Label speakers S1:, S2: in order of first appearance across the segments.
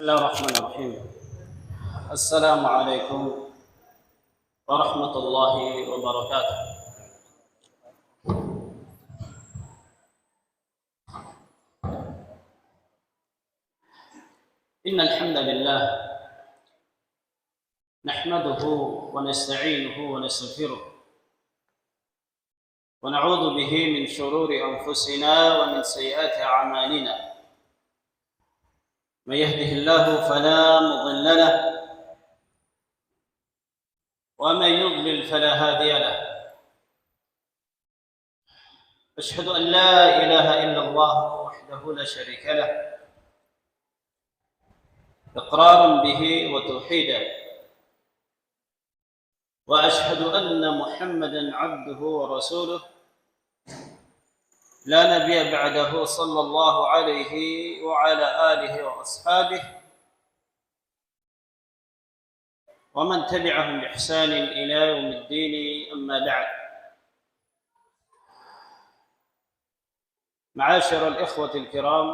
S1: الله الرحمن الرحيم. السلام عليكم ورحمة الله وبركاته. إن الحمد لله نحمده ونستعينه ونستغفره ونعوذ به من شرور أنفسنا ومن سيئات أعمالنا. من يهده الله فلا مضل له ومن يضلل فلا هادي له. أشهد أن لا إله إلا الله وحده لا شريك له إقرارا به وتوحيدا، وأشهد أن محمدا عبده ورسوله لا نبي بعده صلى الله عليه وعلى آله وأصحابه ومن تبعهم بإحسان إلى يوم الدين. أما بعد، معاشر الإخوة الكرام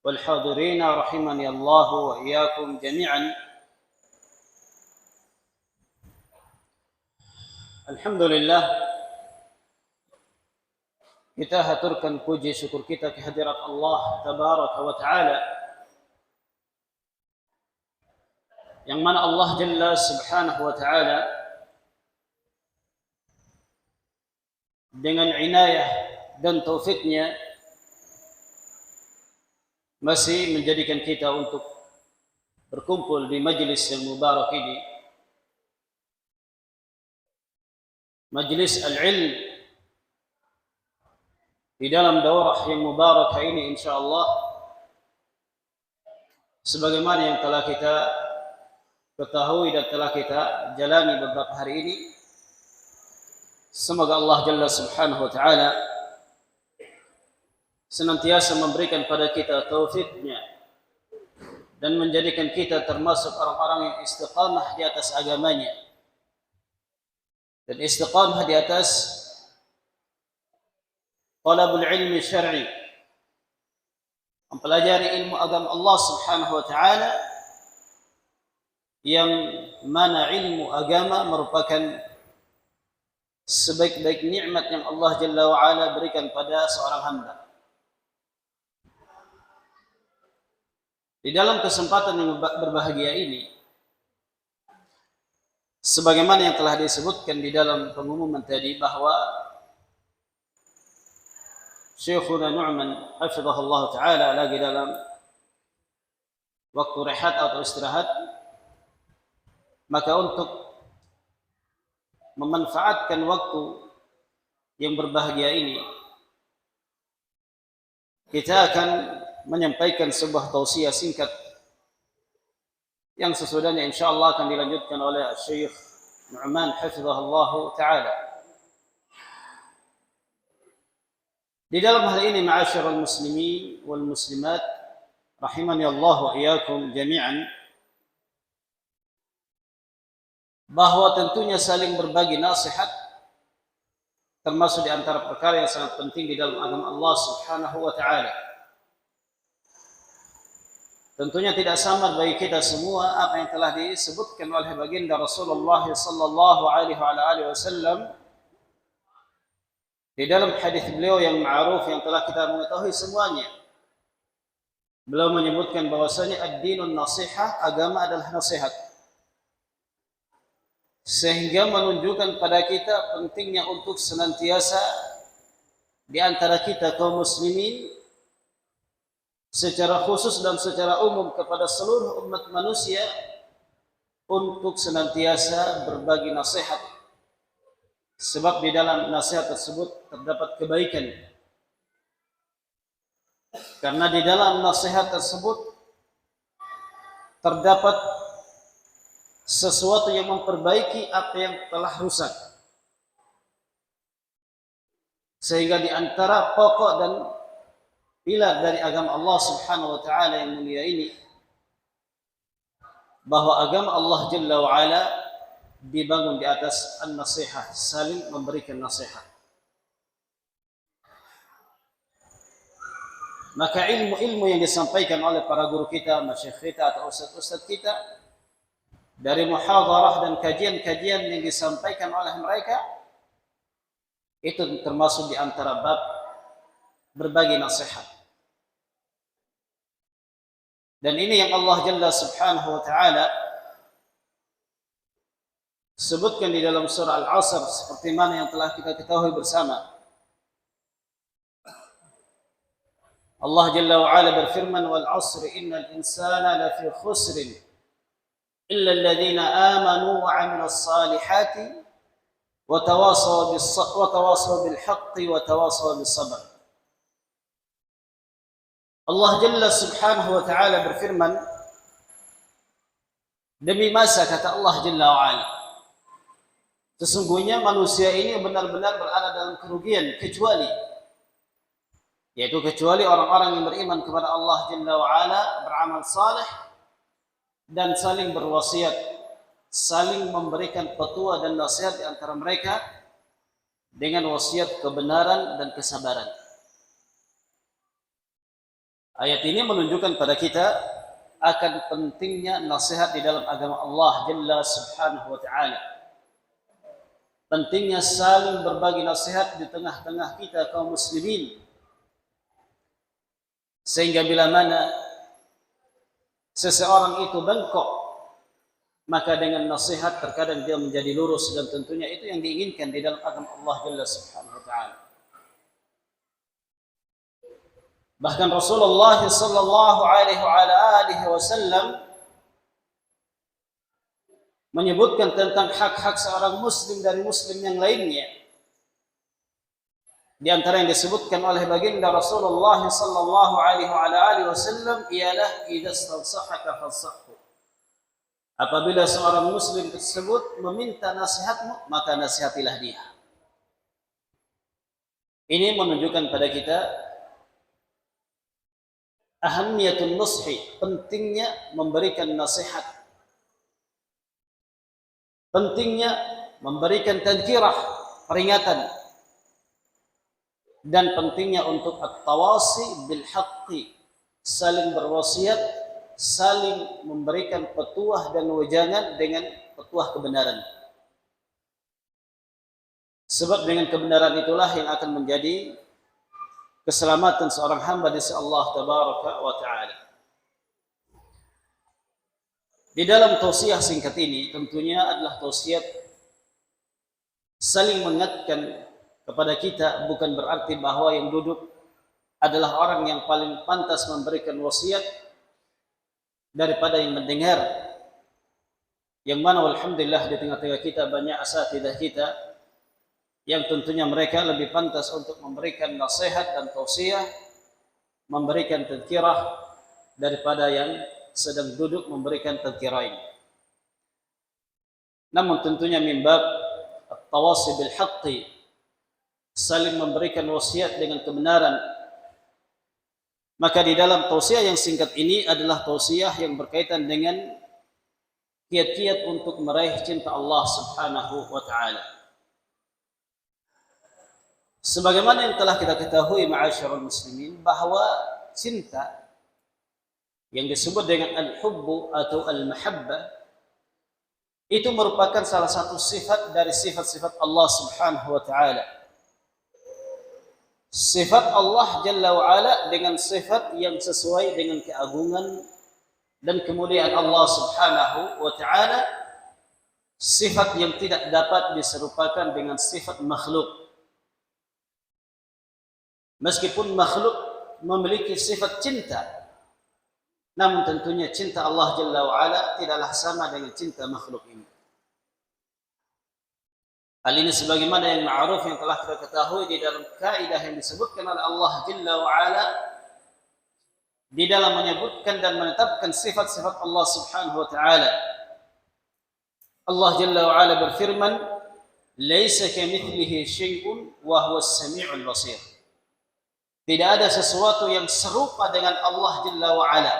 S1: والحاضرين رحمني الله وإياكم جميعا. Alhamdulillah, kita haturkan puji syukur kita kehadirat Allah Tabaraka wa Ta'ala, yang mana Allah Jalla Subhanahu wa Ta'ala dengan inayah dan taufiknya masih menjadikan kita untuk berkumpul di majlis yang mubarak ini, majlis al-ilm, di dalam daurah yang mubarak ini insyaallah, sebagaimana yang telah kita ketahui dan telah kita jalani beberapa hari ini. Semoga Allah Jalla Subhanahu wa Ta'ala senantiasa memberikan pada kita taufiknya dan menjadikan kita termasuk orang-orang yang istiqamah di atas agamanya dan istiqamah di atas talabul ilmi syar'i, mempelajari ilmu agama Allah Subhanahu wa Ta'ala, yang mana ilmu agama merupakan sebaik-baik nikmat yang Allah Jalla wa Ala berikan pada seorang hamba. Di dalam kesempatan yang berbahagia ini, sebagaimana yang telah disebutkan di dalam pengumuman tadi, bahwa Syekhuna Nu'man hafizahullah ta'ala lagi dalam waktu rehat atau istirahat, maka untuk memanfaatkan waktu yang berbahagia ini, kita akan menyampaikan sebuah tausiah singkat yang sesudahnya insyaallah akan dilanjutkan oleh Syekh Nu'man hafizahullah ta'ala. Di dalam hal ini, ma'asyiral muslimin wal muslimat rahimani Allah wa iyyakum jami'an, bahwa tentunya saling berbagi nasihat termasuk di antara perkara yang sangat penting di dalam agama Allah Subhanahu wa Ta'ala. Tentunya tidak samar bagi kita semua apa yang telah disebutkan oleh baginda Rasulullah sallallahu alaihi wasallam di dalam hadis beliau yang ma'ruf yang telah kita mengetahui semuanya. Beliau menyebutkan bahwasanya ad-dinun nasihah, agama adalah nasihat. Sehingga menunjukkan pada kita pentingnya untuk senantiasa di antara kita kaum muslimin secara khusus dan secara umum kepada seluruh umat manusia untuk senantiasa berbagi nasihat, sebab di dalam nasihat tersebut terdapat kebaikan. Karena di dalam nasihat tersebut terdapat sesuatu yang memperbaiki apa yang telah rusak. Sehingga di antara pokok dan pilar dari agama Allah Subhanahu wa Ta'ala yang mulia ini, bahwa agama Allah Jalla wa Ala dibangun di atas an-nasihah, saling memberikan nasihat. Maka ilmu-ilmu yang disampaikan oleh para guru kita, masyayikh kita atau ustaz-ustaz kita dari muhadharah dan kajian-kajian yang disampaikan oleh mereka itu termasuk di antara bab berbagi nasihat. Dan ini yang Allah Jalla Subhanahu wa taala sebutkan di dalam surah Al-Asr seperti mana yang telah kita ketahui bersama. Allah Jalla wa Ala berfirman, "Wal 'asri innal insana lafi khusr illa alladhina amanu wa 'amilus salihati wa tawasaw bil haqqi wa tawasaw bis sabr." Allah Jalla Subhanahu wa taala berfirman, demi masa kata Allah Jalla wa Ala, sesungguhnya manusia ini benar-benar berada dalam kerugian kecuali orang-orang yang beriman kepada Allah Jalla wa Ala, beramal saleh dan saling berwasiat, saling memberikan petua dan nasihat di antara mereka dengan wasiat kebenaran dan kesabaran. Ayat ini menunjukkan pada kita akan pentingnya nasihat di dalam agama Allah Jalla Subhanahu wa taala. Pentingnya saling berbagi nasihat di tengah-tengah kita kaum muslimin. Sehingga bila mana seseorang itu bengkok, maka dengan nasihat terkadang dia menjadi lurus, dan tentunya itu yang diinginkan di dalam agama Allah Jalla Subhanahu wa taala. Bahkan Rasulullah sallallahu alaihi wasallam menyebutkan tentang hak-hak seorang muslim dari muslim yang lainnya. Di antara yang disebutkan oleh baginda Rasulullah sallallahu alaihi wasallam ialah idza stansahaka fansahhu. Apabila seorang muslim tersebut meminta nasihatmu, maka nasihatilah dia. Ini menunjukkan pada kita ahamiyatun nushi, pentingnya memberikan nasihat, pentingnya memberikan tadhkirah, peringatan, dan pentingnya untuk at-tawasi bil haqqi, saling berwasiat, saling memberikan petuah dan wejangan dengan petuah kebenaran. Sebab dengan kebenaran itulah yang akan menjadi keselamatan seorang hamba di sisi Allah Tabaraka wa Ta'ala. Di dalam tausiah singkat ini tentunya adalah tausiah saling mengingatkan kepada kita, bukan berarti bahwa yang duduk adalah orang yang paling pantas memberikan wasiat daripada yang mendengar. Yang mana alhamdulillah di tengah-tengah kita banyak asatidzah kita yang tentunya mereka lebih pantas untuk memberikan nasihat dan tausiah, memberikan tadhkirah daripada yang sedang duduk memberikan tadhkirah ini. Namun tentunya min bab at-tawasi bil haqqi, saling memberikan wasiat dengan kebenaran. Maka di dalam tausiah yang singkat ini adalah tausiah yang berkaitan dengan kiat-kiat untuk meraih cinta Allah Subhanahu wa taala. Sebagaimana yang telah kita ketahui ma'asyiral muslimin, bahwa cinta yang disebut dengan al-hubbu atau al-mahabbah itu merupakan salah satu sifat dari sifat-sifat Allah Subhanahu wa taala. Sifat Allah Jalla wa Ala dengan sifat yang sesuai dengan keagungan dan kemuliaan Allah Subhanahu wa taala, sifat yang tidak dapat diserupakan dengan sifat makhluk. Meskipun makhluk memiliki sifat cinta, namun tentunya cinta Allah Jalla wa Ala tidaklah sama dengan cinta makhluk ini. Hal ini sebagaimana yang ma'ruf yang telah kita ketahui di dalam kaidah yang disebutkan oleh Allah Jalla wa Ala di dalam menyebutkan dan menetapkan sifat-sifat Allah Subhanahu wa taala. Allah Jalla wa Ala berfirman, "Laisa kamitslihi syai'un wa huwas samiul basir." Tidak ada sesuatu yang serupa dengan Allah Jalla wa Ala.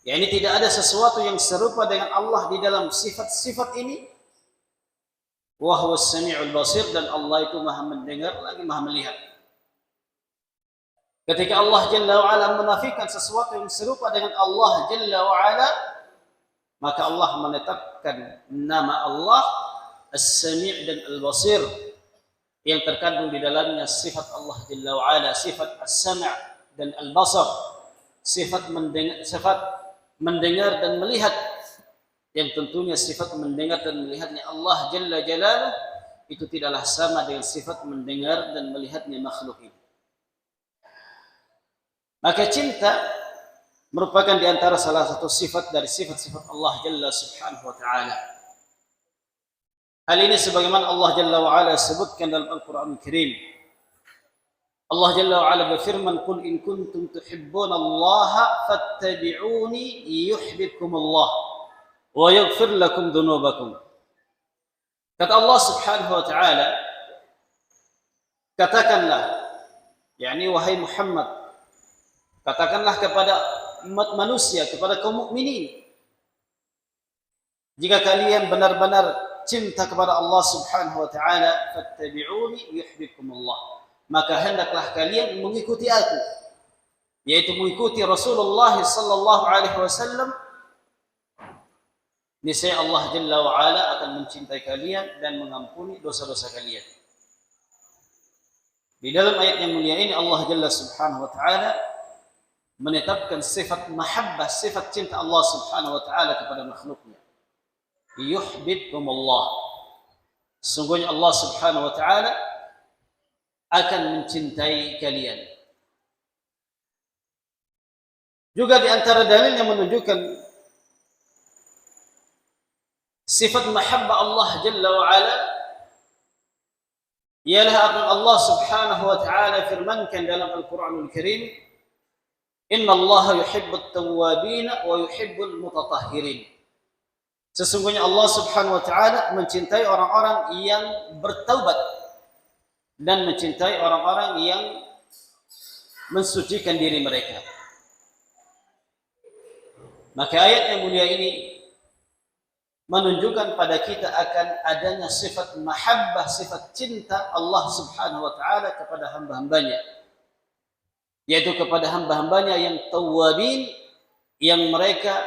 S1: Yani tidak ada sesuatu yang serupa dengan Allah di dalam sifat-sifat ini. Wa huwas samiul basir, dan Allah itu Maha mendengar lagi Maha melihat. Ketika Allah Jalla wa'ala menafikan sesuatu yang serupa dengan Allah Jalla wa'ala, maka Allah menetapkan nama Allah As-Sami' dan Al-Basir yang terkandung di dalamnya sifat Allah Jalla wa'ala, sifat As-Sam' dan Al-Basar, sifat mendengar dan melihat, yang tentunya sifat mendengar dan melihatnya Allah Jalla Jalaluh itu tidaklah sama dengan sifat mendengar dan melihatnya makhluk ini. Maka cinta merupakan di antara salah satu sifat dari sifat-sifat Allah Jalla Subhanahu wa Ta'ala. Hal ini sebagaimana Allah Jalla wa Ala sebutkan dalam Al-Quran Al-Karim. Allah Jalla wa Ala berfirman, "Qul in kuntum tuhibbuna Allah fattabi'uni yuhibbukum Allah wa yaghfir lakum dhunubakum." Kata Allah Subhanahu wa Ta'ala, katakanlah, yakni wahai Muhammad, katakanlah kepada umat manusia, kepada kaum mukminin, jika kalian benar-benar cinta kepada Allah Subhanahu wa Ta'ala, fattabi'uni yuhibbukumullah, maka hendaklah kalian mengikuti aku, yaitu mengikuti Rasulullah sallallahu alaihi wasallam. Niscaya Allah Jalla wa Ala akan mencintai kalian dan mengampuni dosa-dosa kalian. Di dalam ayat yang mulia ini Allah Jalla Subhanahu wa Ta'ala menetapkan sifat mahabbah, sifat cinta Allah Subhanahu wa Ta'ala kepada makhluknya. Yuhibbukumullah. Sungguhnya Allah Subhanahu wa Ta'ala akan mencintai kalian. Juga di antara dalil yang menunjukkan sifat mahabbah Allah Jalla wa Ala ialah apa Allah Subhanahu wa Ta'ala firmankan dalam Al-Quranul Karim, "Inna Allah yuhibbut tawwabin wa yuhibbul mutatahhirin." Sesungguhnya Allah Subhanahu wa Ta'ala mencintai orang-orang yang bertaubat dan mencintai orang-orang yang mensucikan diri mereka. Maka ayat yang mulia ini menunjukkan pada kita akan adanya sifat mahabbah, sifat cinta Allah Subhanahu wa Ta'ala kepada hamba-hambanya, yaitu kepada hamba-hambanya yang tawwabin, yang mereka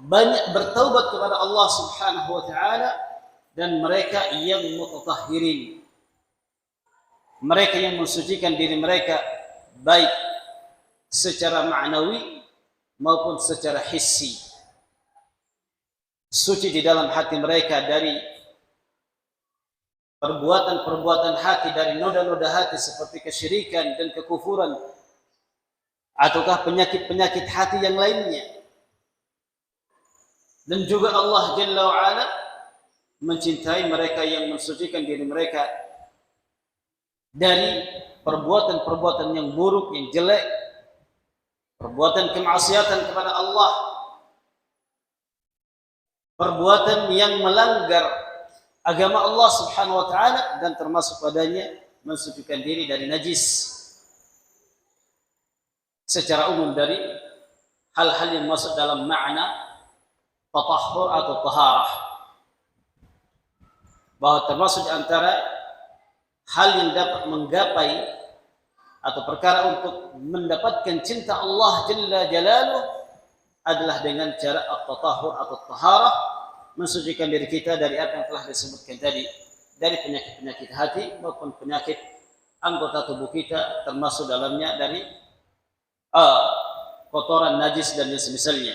S1: banyak bertaubat kepada Allah Subhanahu wa Ta'ala, dan mereka yang mutatahhirin, mereka yang mensucikan diri mereka baik secara ma'nawi maupun secara hissi. Suci di dalam hati mereka dari perbuatan-perbuatan hati, dari noda-noda hati seperti kesyirikan dan kekufuran, ataukah penyakit-penyakit hati yang lainnya. Dan juga Allah Jalla wa Ala mencintai mereka yang mensucikan diri mereka dari perbuatan-perbuatan yang buruk, yang jelek, perbuatan kemaksiatan kepada Allah, perbuatan yang melanggar agama Allah Subhanahu wa Ta'ala, dan termasuk padanya mensucikan diri dari najis. Secara umum dari hal-hal yang masuk dalam makna tatahhur atau taharah, bahwa termasuk di antara hal yang dapat menggapai atau perkara untuk mendapatkan cinta Allah Jalla Jalaluh adalah dengan cara at-tatahhur atau taharah, mensucikan diri kita dari apa yang telah disebutkan tadi, dari penyakit-penyakit hati maupun penyakit anggota tubuh kita, termasuk dalamnya dari kotoran najis dan semisalnya.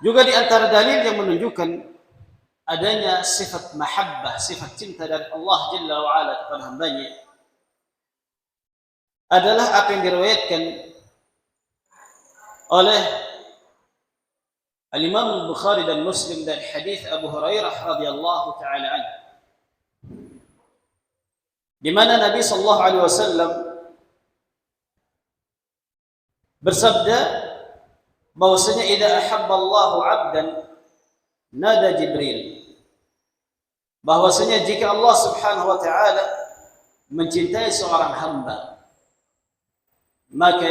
S1: Juga di antara dalil yang menunjukkan adanya sifat mahabbah, sifat cinta dari Allah Jalla wa Ala kepada hambanya adalah apa yang diriwayatkan oleh Al-Imam Al-Bukhari dan Muslim dari hadis Abu Hurairah radhiyallahu taala anhu, di mana Nabi sallallahu alaihi wasallam bersabda bahwasanya idza ahabba Allahu 'abdan nada Jibril, bahwasanya jika Allah Subhanahu wa taala mencintai seorang hamba, maka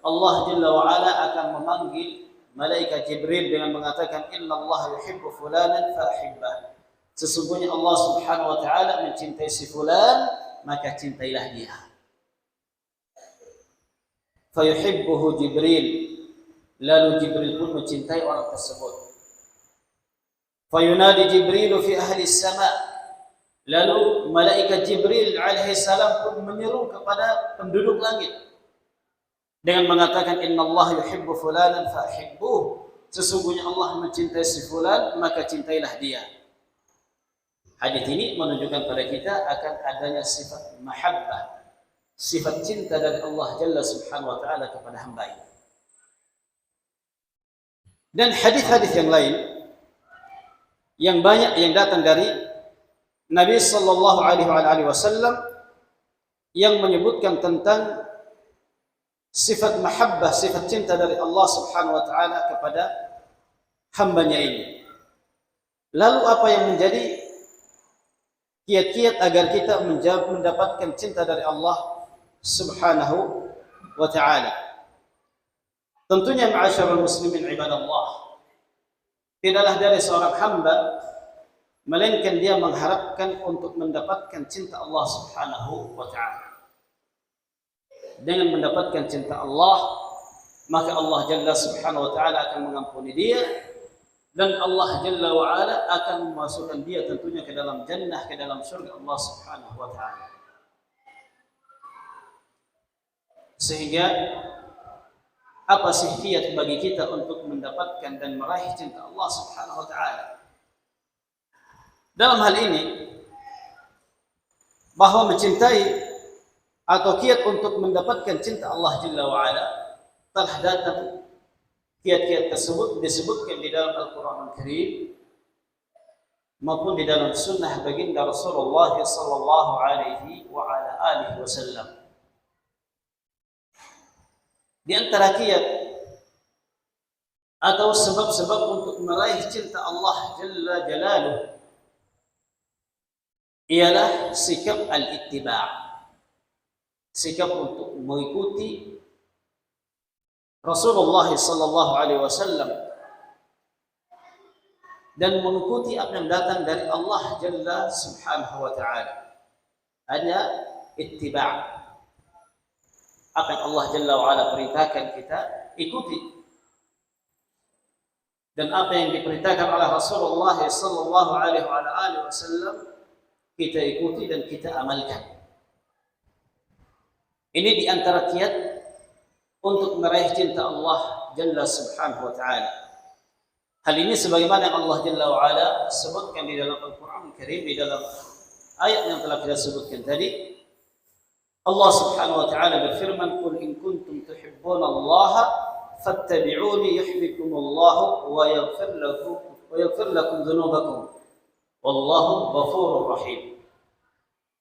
S1: Allah Jalla wa Ala akan memanggil malaikat Jibril dengan mengatakan, "Inna Allah yuhibbu fulanan fahibbah." Sesungguhnya Allah Subhanahu wa taala mencintai si fulan, maka cintailah dia. fayuhibbuhu Jibril, lalu Jibril pun mencintai orang tersebut. Fayunadi Jibril fi ahli sama, lalu malaikat Jibril alaihi salam pun menyeru kepada penduduk langit dengan mengatakan innallaha yuhibbu fulanan fahibbuh, sesungguhnya Allah mencintai si fulan maka cintailah dia. Hadis ini menunjukkan pada kita akan adanya sifat mahabbah, sifat cinta dari Allah Jalla Subhanahu wa taala kepada hamba ini. Dan hadis-hadis yang lain yang banyak yang datang dari Nabi sallallahu alaihi wasallam yang menyebutkan tentang sifat mahabbah, sifat cinta dari Allah Subhanahu wa taala kepada hambanya ini. Lalu apa yang menjadi kiat-kiat agar kita mendapatkan cinta dari Allah Subhanahu wa taala? Tentunya ma'asyiral muslimin ibadallah, tidaklah dari seorang hamba melainkan dia mengharapkan untuk mendapatkan cinta Allah Subhanahu wa taala. Dengan mendapatkan cinta Allah, maka Allah Jalla Subhanahu wa taala akan mengampuni dia, dan Allah Jalla wa ala akan memasukkan dia tentunya ke dalam jannah, ke dalam surga Allah Subhanahu wa taala. Sehingga apa sih kiat bagi kita untuk mendapatkan dan meraih cinta Allah Subhanahu wa taala? Dalam hal ini bahwa mencintai atau kiat untuk mendapatkan cinta Allah Jalla wa ala telah datang. Kiat-kiat tersebut disebutkan di dalam Al-Quran Al-Karim maupun di dalam sunnah baginda Rasulullah sallallahu alaihi wa ala alihi wasallam. Di antara kiat atau sebab-sebab untuk meraih cinta Allah Jalla Jalaluh ialah sikap al-ittiba', sikap untuk mengikuti Rasulullah sallallahu alaihi wasallam dan mengikuti apa yang datang dari Allah Jalla Subhanahu wa taala. Ada ittiba', apa yang Allah Jalla wa ala perintahkan kita ikuti, dan apa yang diperintahkan oleh Rasulullah sallallahu alaihi wasallam kita ikuti dan kita amalkan. Ini di antara kiat untuk meraih cinta Allah Jalla Subhanahu wa taala. Hal ini sebagaimana yang Allah Jalla wa ala sebutkan di dalam Al-Qur'an Al-Karim, di dalam ayat yang telah kita sebutkan tadi. Allah Subhanahu wa taala berfirman, "Qul in kuntum tuhibbunallaha fattabi'uni yuhibbukumullahu wa yaghfir lakum dzunubakum wallahu ghafurur rahim."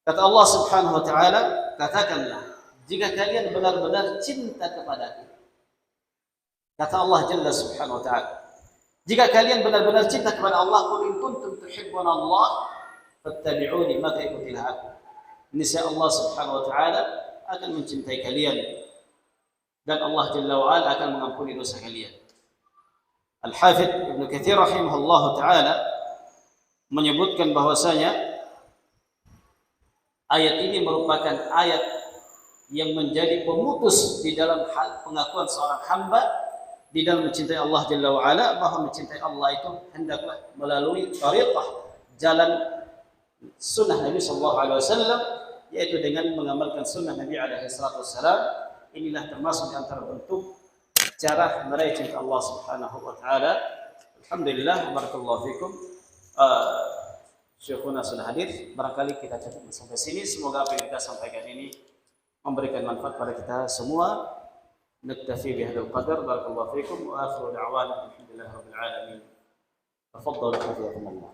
S1: Kata Allah Subhanahu wa taala, katakanlah, jika kalian benar-benar cinta kepadaku. Kata Allah Jalla Subhanahu wa taala, jika kalian benar-benar cinta kepada Allah, qul in kuntum tuhibbunallah fattabi'uni, maka ikutilah aku. Niscaya Allah Subhanahu wa taala akan mencintai kalian, dan Allah Jalla wa ala akan mengampuni dosa kalian. Al-Hafidz Ibnu Katsir rahimahullahu taala menyebutkan bahwasanya ayat ini merupakan ayat yang menjadi pemutus di dalam hal pengakuan seorang hamba di dalam mencintai Allah Jalla wa ala, bahwa mencintai Allah itu hendaklah melalui tariqah, jalan sunnah Nabi sallallahu alaihi wasallam, yaitu dengan mengamalkan sunnah Nabi alaihi salatu wasallam. Inilah termasuk di antara bentuk cara meraih cinta Allah Subhanahu wa taala. Alhamdulillah, barakallahu fikum. Syekhuna sudah hadir. Barangkali kita cukup sampai sini. Semoga apa yang kita sampaikan ini memberikan manfaat pada kita semua. Naktafi bihadzal qadar. Barakallahu fikum wa akhiru da'wana alhamdulillahirabbil alamin. Tafaddalu hafizakumullah.